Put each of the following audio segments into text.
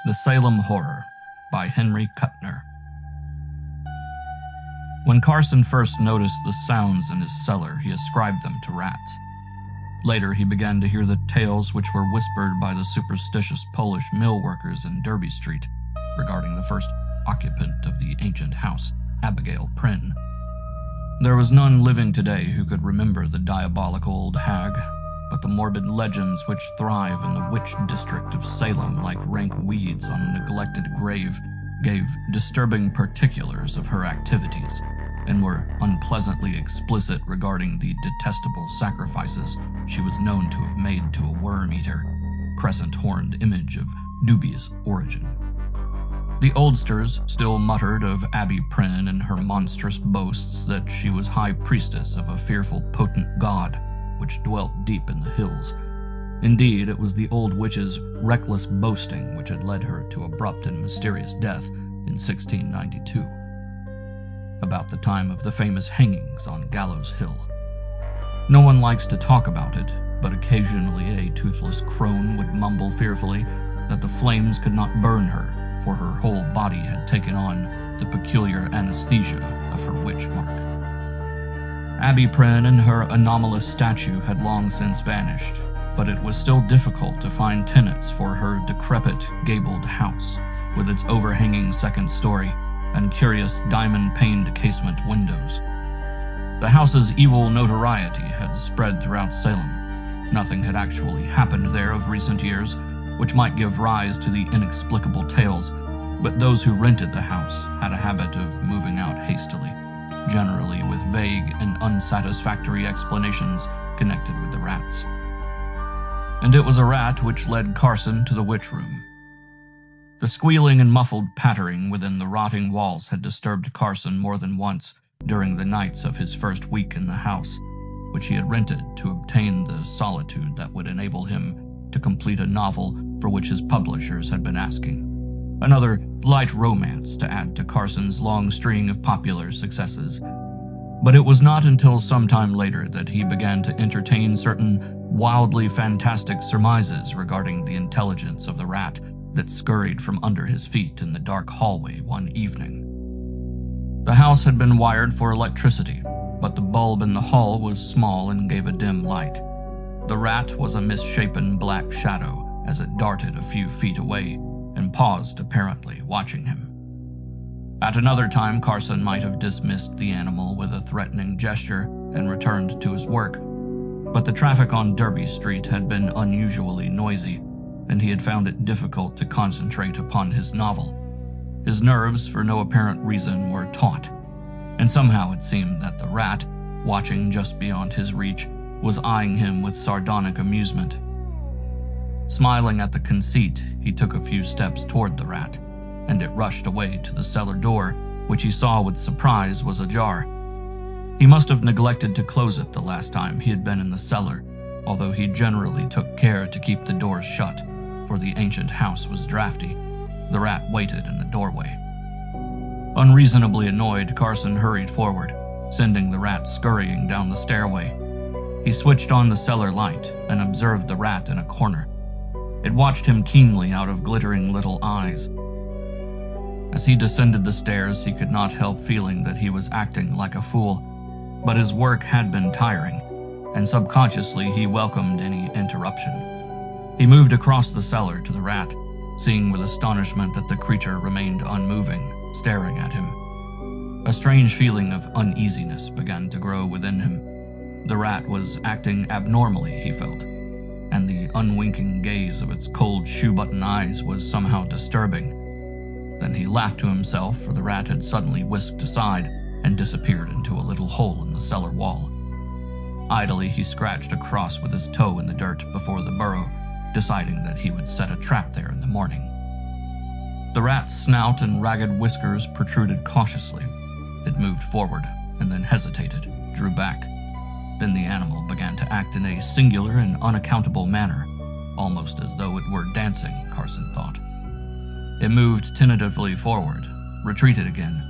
The Salem Horror by Henry Kuttner. When Carson first noticed the sounds in his cellar, he ascribed them to rats. Later, he began to hear the tales which were whispered by the superstitious Polish mill workers in Derby Street regarding the first occupant of the ancient house, Abigail Prynne. There was none living today who could remember the diabolical old hag, but the morbid legends which thrive in the witch district of Salem like rank weeds on a neglected grave gave disturbing particulars of her activities and were unpleasantly explicit regarding the detestable sacrifices she was known to have made to a worm-eater, crescent-horned image of dubious origin. The oldsters still muttered of Abby Prynne and her monstrous boasts that she was high priestess of a fearful potent god which dwelt deep in the hills. Indeed, it was the old witch's reckless boasting which had led her to abrupt and mysterious death in 1692, about the time of the famous hangings on Gallows Hill. No one likes to talk about it, but occasionally a toothless crone would mumble fearfully that the flames could not burn her, for her whole body had taken on the peculiar anesthesia of her witch mark. Abby Prynne and her anomalous statue had long since vanished, but it was still difficult to find tenants for her decrepit, gabled house, with its overhanging second story and curious diamond-paned casement windows. The house's evil notoriety had spread throughout Salem. Nothing had actually happened there of recent years, which might give rise to the inexplicable tales, but those who rented the house had a habit of moving out hastily, generally with vague and unsatisfactory explanations connected with the rats. And it was a rat which led Carson to the witch room. The squealing and muffled pattering within the rotting walls had disturbed Carson more than once during the nights of his first week in the house, which he had rented to obtain the solitude that would enable him to complete a novel for which his publishers had been asking. Another light romance to add to Carson's long string of popular successes. But it was not until some time later that he began to entertain certain wildly fantastic surmises regarding the intelligence of the rat that scurried from under his feet in the dark hallway one evening. The house had been wired for electricity, but the bulb in the hall was small and gave a dim light. The rat was a misshapen black shadow as it darted a few feet away and paused apparently, watching him. At another time, Carson might have dismissed the animal with a threatening gesture and returned to his work, but the traffic on Derby Street had been unusually noisy, and he had found it difficult to concentrate upon his novel. His nerves, for no apparent reason, were taut, and somehow it seemed that the rat, watching just beyond his reach, was eyeing him with sardonic amusement. Smiling at the conceit, he took a few steps toward the rat, and it rushed away to the cellar door, which he saw with surprise was ajar. He must have neglected to close it the last time he had been in the cellar, although he generally took care to keep the doors shut, for the ancient house was drafty. The rat waited in the doorway. Unreasonably annoyed, Carson hurried forward, sending the rat scurrying down the stairway. He switched on the cellar light and observed the rat in a corner. It watched him keenly out of glittering little eyes. As he descended the stairs, he could not help feeling that he was acting like a fool, but his work had been tiring, and subconsciously he welcomed any interruption. He moved across the cellar to the rat, seeing with astonishment that the creature remained unmoving, staring at him. A strange feeling of uneasiness began to grow within him. The rat was acting abnormally, he felt, and the unwinking gaze of its cold shoe-button eyes was somehow disturbing. Then he laughed to himself, for the rat had suddenly whisked aside and disappeared into a little hole in the cellar wall. Idly, he scratched a cross with his toe in the dirt before the burrow, deciding that he would set a trap there in the morning. The rat's snout and ragged whiskers protruded cautiously. It moved forward, and then hesitated, drew back. Then the animal began to act in a singular and unaccountable manner, almost as though it were dancing, Carson thought. It moved tentatively forward, retreated again.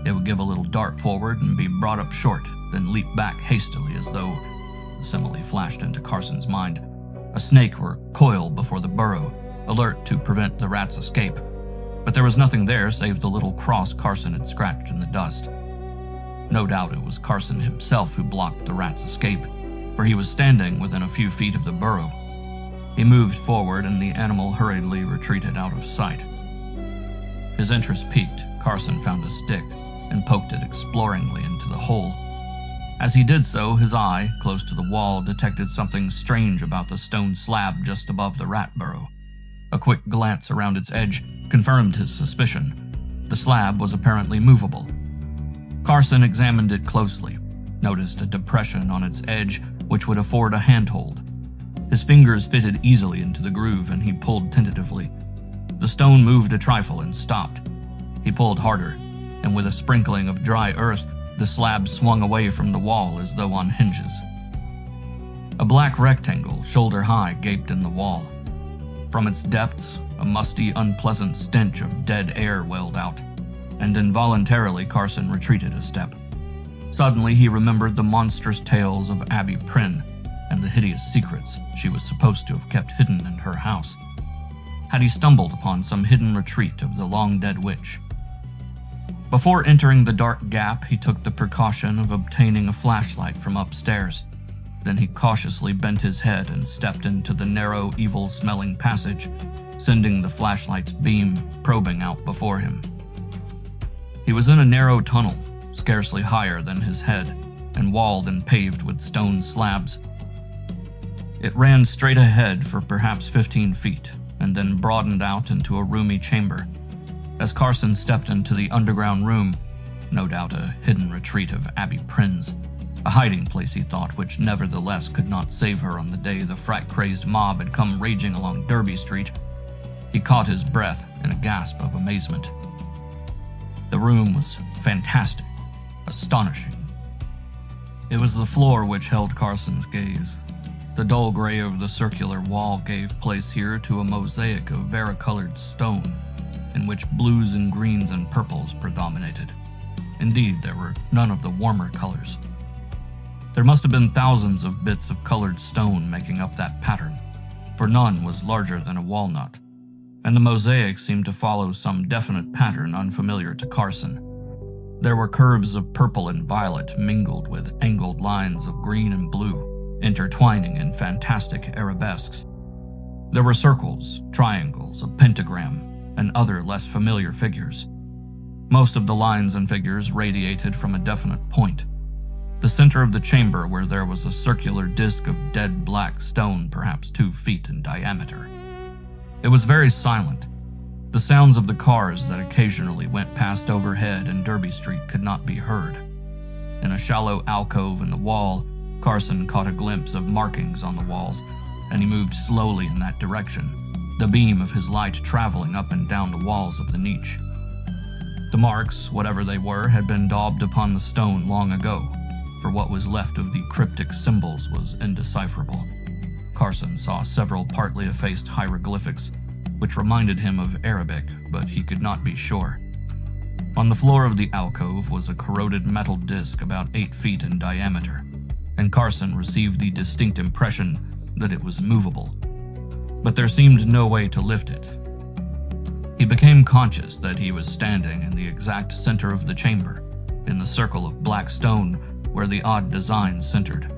It would give a little dart forward and be brought up short, then leap back hastily as though, the simile flashed into Carson's mind, a snake were coiled before the burrow, alert to prevent the rat's escape, but there was nothing there save the little cross Carson had scratched in the dust. No doubt it was Carson himself who blocked the rat's escape, for he was standing within a few feet of the burrow. He moved forward and the animal hurriedly retreated out of sight. His interest piqued, Carson found a stick and poked it exploringly into the hole. As he did so, his eye, close to the wall, detected something strange about the stone slab just above the rat burrow. A quick glance around its edge confirmed his suspicion. The slab was apparently movable. Carson examined it closely, noticed a depression on its edge which would afford a handhold. His fingers fitted easily into the groove and he pulled tentatively. The stone moved a trifle and stopped. He pulled harder, and with a sprinkling of dry earth, the slab swung away from the wall as though on hinges. A black rectangle, shoulder-high, gaped in the wall. From its depths, a musty, unpleasant stench of dead air welled out, and involuntarily Carson retreated a step. Suddenly he remembered the monstrous tales of Abby Prynne and the hideous secrets she was supposed to have kept hidden in her house. Had he stumbled upon some hidden retreat of the long-dead witch? Before entering the dark gap, he took the precaution of obtaining a flashlight from upstairs. Then he cautiously bent his head and stepped into the narrow, evil-smelling passage, sending the flashlight's beam probing out before him. He was in a narrow tunnel, scarcely higher than his head, and walled and paved with stone slabs. It ran straight ahead for perhaps 15 feet, and then broadened out into a roomy chamber. As Carson stepped into the underground room, no doubt a hidden retreat of Abby Prynne's, a hiding place he thought, which nevertheless could not save her on the day the frat-crazed mob had come raging along Derby Street, he caught his breath in a gasp of amazement. The room was fantastic, astonishing. It was the floor which held Carson's gaze. The dull gray of the circular wall gave place here to a mosaic of varicolored stone, in which blues and greens and purples predominated. Indeed, there were none of the warmer colors. There must have been thousands of bits of colored stone making up that pattern, for none was larger than a walnut, and the mosaic seemed to follow some definite pattern unfamiliar to Carson. There were curves of purple and violet mingled with angled lines of green and blue, intertwining in fantastic arabesques. There were circles, triangles, a pentagram, and other less familiar figures. Most of the lines and figures radiated from a definite point, the center of the chamber, where there was a circular disk of dead black stone perhaps 2 feet in diameter. It was very silent. The sounds of the cars that occasionally went past overhead in Derby Street could not be heard. In a shallow alcove in the wall, Carson caught a glimpse of markings on the walls, and he moved slowly in that direction, the beam of his light traveling up and down the walls of the niche. The marks, whatever they were, had been daubed upon the stone long ago, for what was left of the cryptic symbols was indecipherable. Carson saw several partly effaced hieroglyphics, which reminded him of Arabic, but he could not be sure. On the floor of the alcove was a corroded metal disc about 8 feet in diameter, and Carson received the distinct impression that it was movable. But there seemed no way to lift it. He became conscious that he was standing in the exact center of the chamber, in the circle of black stone where the odd design centered.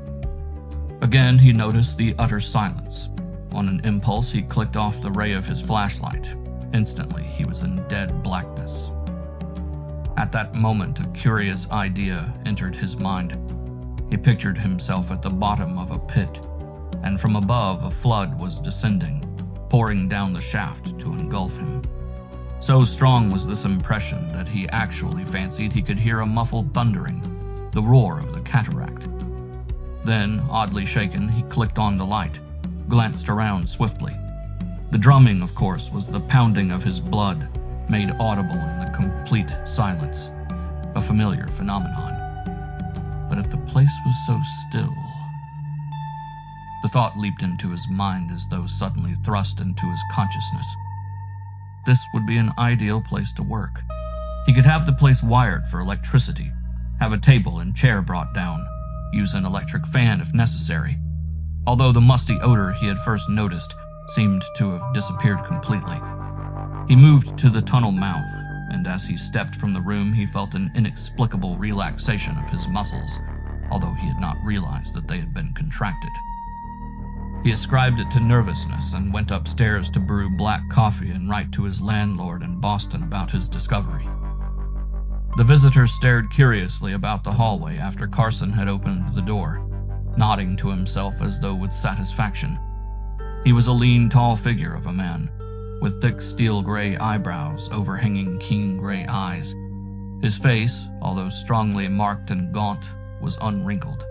Again, he noticed the utter silence. On an impulse, he clicked off the ray of his flashlight. Instantly, he was in dead blackness. At that moment, a curious idea entered his mind. He pictured himself at the bottom of a pit, and from above a flood was descending, pouring down the shaft to engulf him. So strong was this impression that he actually fancied he could hear a muffled thundering, the roar of the cataract. Then, oddly shaken, he clicked on the light, glanced around swiftly. The drumming, of course, was the pounding of his blood, made audible in the complete silence, a familiar phenomenon. But if the place was so still... The thought leaped into his mind as though suddenly thrust into his consciousness. This would be an ideal place to work. He could have the place wired for electricity, have a table and chair brought down, use an electric fan if necessary. Although the musty odor he had first noticed seemed to have disappeared completely. He moved to the tunnel mouth, and as he stepped from the room, he felt an inexplicable relaxation of his muscles, although he had not realized that they had been contracted. He ascribed it to nervousness and went upstairs to brew black coffee and write to his landlord in Boston about his discovery. The visitor stared curiously about the hallway after Carson had opened the door, nodding to himself as though with satisfaction. He was a lean, tall figure of a man, with thick steel gray eyebrows overhanging keen gray eyes. His face, although strongly marked and gaunt, was unwrinkled.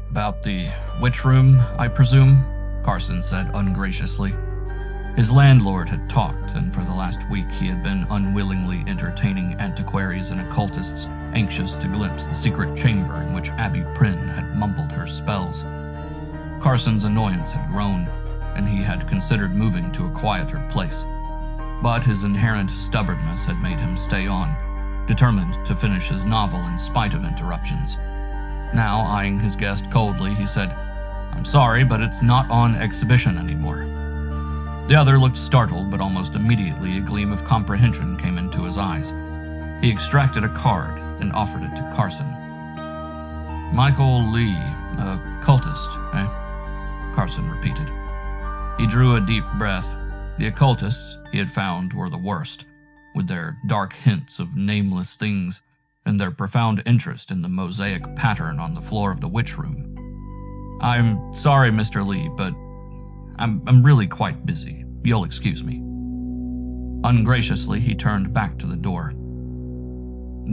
"About the witch room, I presume?" Carson said ungraciously. His landlord had talked, and for the last week he had been unwillingly entertaining antiquaries and occultists anxious to glimpse the secret chamber in which Abby Prynne had mumbled her spells. Carson's annoyance had grown, and he had considered moving to a quieter place. But his inherent stubbornness had made him stay on, determined to finish his novel in spite of interruptions. Now, eyeing his guest coldly, he said, "I'm sorry, but it's not on exhibition anymore." The other looked startled, but almost immediately a gleam of comprehension came into his eyes. He extracted a card and offered it to Carson. "Michael Lee, occultist, eh?" Carson repeated. He drew a deep breath. The occultists he had found were the worst, with their dark hints of nameless things and their profound interest in the mosaic pattern on the floor of the witch room. "I'm sorry, Mr. Lee, but I'm really quite busy. You'll excuse me." Ungraciously, he turned back to the door.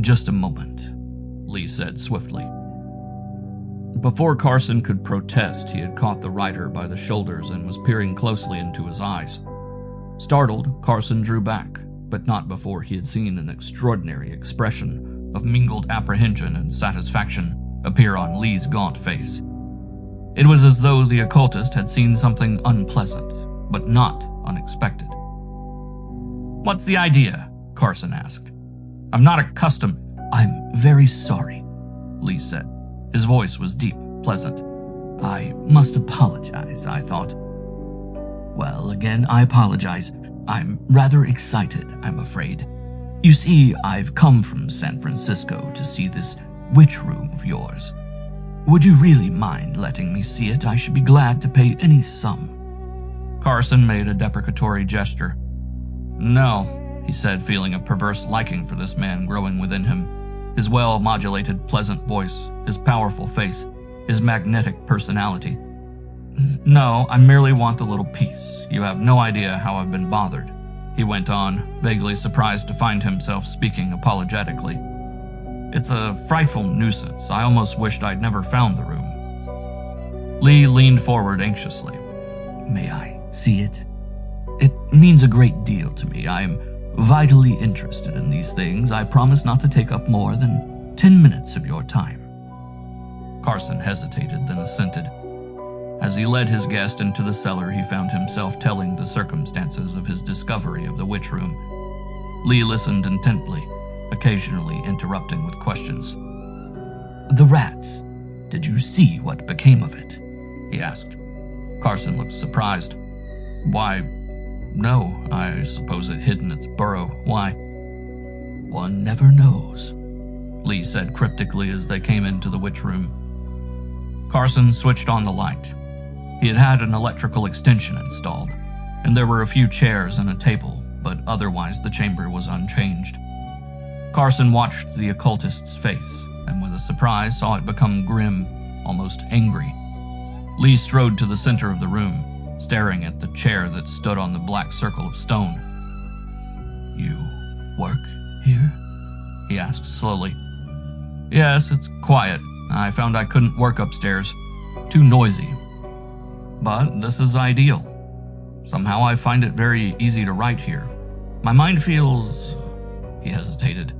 "Just a moment," Lee said swiftly. Before Carson could protest, he had caught the writer by the shoulders and was peering closely into his eyes. Startled, Carson drew back, but not before he had seen an extraordinary expression of mingled apprehension and satisfaction appear on Lee's gaunt face. It was as though the occultist had seen something unpleasant, but not unexpected. "What's the idea?" Carson asked. "I'm not accustomed." "I'm very sorry," Lee said. His voice was deep, pleasant. "I must apologize, I thought." "Well, again, I apologize. I'm rather excited, I'm afraid. You see, I've come from San Francisco to see this witch room of yours. Would you really mind letting me see it? I should be glad to pay any sum." Carson made a deprecatory gesture. "No," he said, feeling a perverse liking for this man growing within him. His well-modulated, pleasant voice, his powerful face, his magnetic personality. "No, I merely want a little peace. You have no idea how I've been bothered," he went on, vaguely surprised to find himself speaking apologetically. "It's a frightful nuisance. I almost wished I'd never found the room." Lee leaned forward anxiously. "May I see it? It means a great deal to me. I am vitally interested in these things. I promise not to take up more than 10 minutes of your time." Carson hesitated, then assented. As he led his guest into the cellar, he found himself telling the circumstances of his discovery of the witch room. Lee listened intently, occasionally interrupting with questions. "The rat. Did you see what became of it?" he asked. Carson looked surprised. "Why, no, I suppose it hid in its burrow. Why?" "One never knows," Lee said cryptically as they came into the witch room. Carson switched on the light. He had had an electrical extension installed, and there were a few chairs and a table, but otherwise the chamber was unchanged. Carson watched the occultist's face, and with a surprise saw it become grim, almost angry. Lee strode to the center of the room, staring at the chair that stood on the black circle of stone. "You work here?" he asked slowly. "Yes, it's quiet. I found I couldn't work upstairs. Too noisy. But this is ideal. Somehow I find it very easy to write here. My mind feels..." He hesitated.